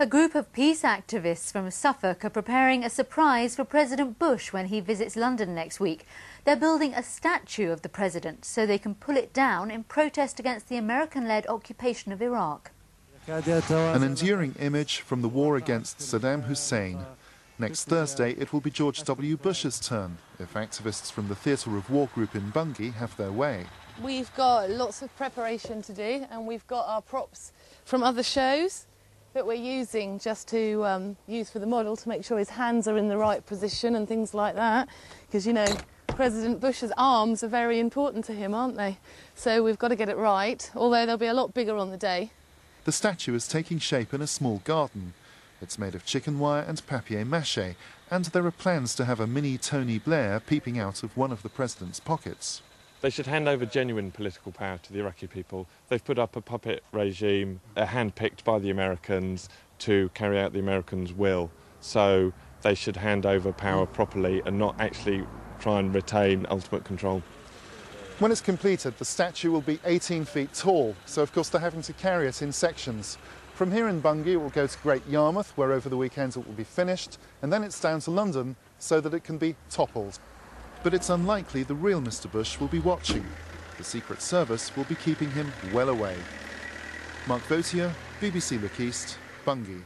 A group of peace activists from Suffolk are preparing a surprise for President Bush when he visits London next week. They're building a statue of the president so they can pull it down in protest against the American-led occupation of Iraq. An enduring image from the war against Saddam Hussein. Next Thursday, it will be George W. Bush's turn, if activists from the Theatre of War group in Bungay have their way. We've got lots of preparation to do, and we've got our props from other shows that we're using just to use for the model to make sure his hands are in the right position and things like that. Because, you know, President Bush's arms are very important to him, aren't they? So we've got to get it right, although they'll be a lot bigger on the day. The statue is taking shape in a small garden. It's made of chicken wire and papier-mâché, and there are plans to have a mini Tony Blair peeping out of one of the president's pockets. They should hand over genuine political power to the Iraqi people. They've put up a puppet regime, handpicked by the Americans to carry out the Americans' will. So they should hand over power properly and not actually try and retain ultimate control. When it's completed, the statue will be 18 feet tall, so of course they're having to carry it in sections. From here in Bungay, it will go to Great Yarmouth, where over the weekend it will be finished, and then it's down to London so that it can be toppled. But it's unlikely the real Mr. Bush will be watching. The Secret Service will be keeping him well away. Mark Votier, BBC Look East, Bungay.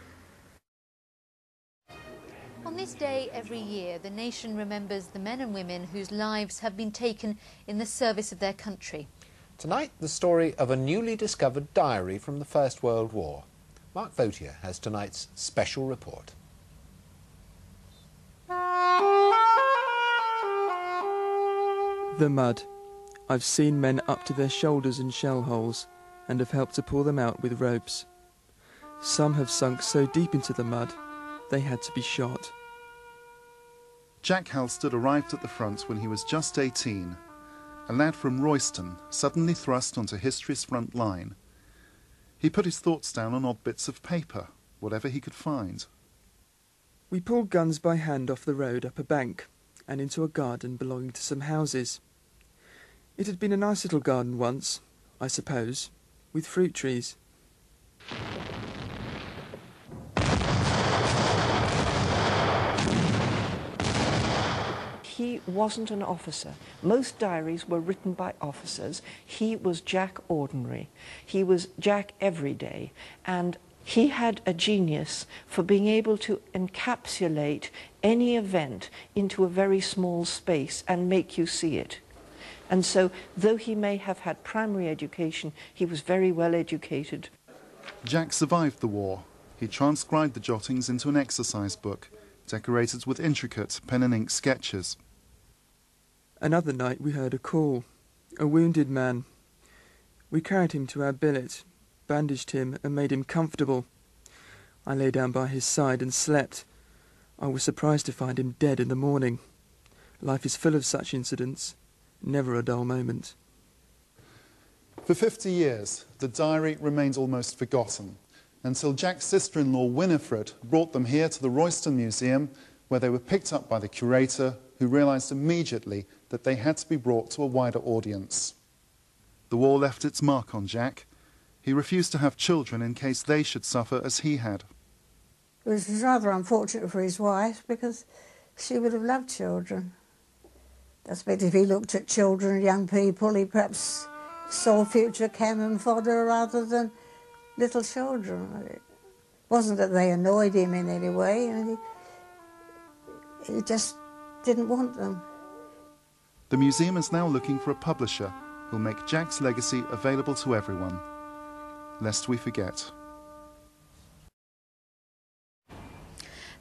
On this day every year, the nation remembers the men and women whose lives have been taken in the service of their country. Tonight, the story of a newly discovered diary from the First World War. Mark Votier has tonight's special report. The mud. I've seen men up to their shoulders in shell holes and have helped to pull them out with ropes. Some have sunk so deep into the mud they had to be shot. Jack Halstead arrived at the front when he was just 18. A lad from Royston, suddenly thrust onto history's front line. He put his thoughts down on odd bits of paper, whatever he could find. We pulled guns by hand off the road up a bank and into a garden belonging to some houses. It had been a nice little garden once, I suppose, with fruit trees. He wasn't an officer. Most diaries were written by officers. He was Jack Ordinary. He was Jack Everyday. And he had a genius for being able to encapsulate any event into a very small space and make you see it. And so, though he may have had primary education, he was very well educated. Jack survived the war. He transcribed the jottings into an exercise book, decorated with intricate pen and ink sketches. Another night we heard a call. A wounded man. We carried him to our billet, bandaged him and made him comfortable. I lay down by his side and slept. I was surprised to find him dead in the morning. Life is full of such incidents. Never a dull moment. For 50 years, the diary remained almost forgotten, until Jack's sister-in-law Winifred brought them here to the Royston Museum, where they were picked up by the curator, who realised immediately that they had to be brought to a wider audience. The war left its mark on Jack. He refused to have children in case they should suffer as he had. It was rather unfortunate for his wife, because she would have loved children. I suppose if he looked at children and young people, he perhaps saw future cannon fodder rather than little children. It wasn't that they annoyed him in any way, and he just didn't want them. The museum is now looking for a publisher who'll make Jack's legacy available to everyone, lest we forget.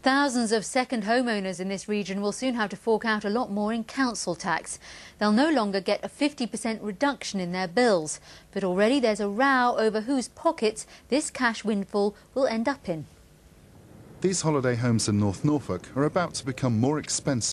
Thousands of second homeowners in this region will soon have to fork out a lot more in council tax. They'll no longer get a 50% reduction in their bills, but already there's a row over whose pockets this cash windfall will end up in. These holiday homes in North Norfolk are about to become more expensive.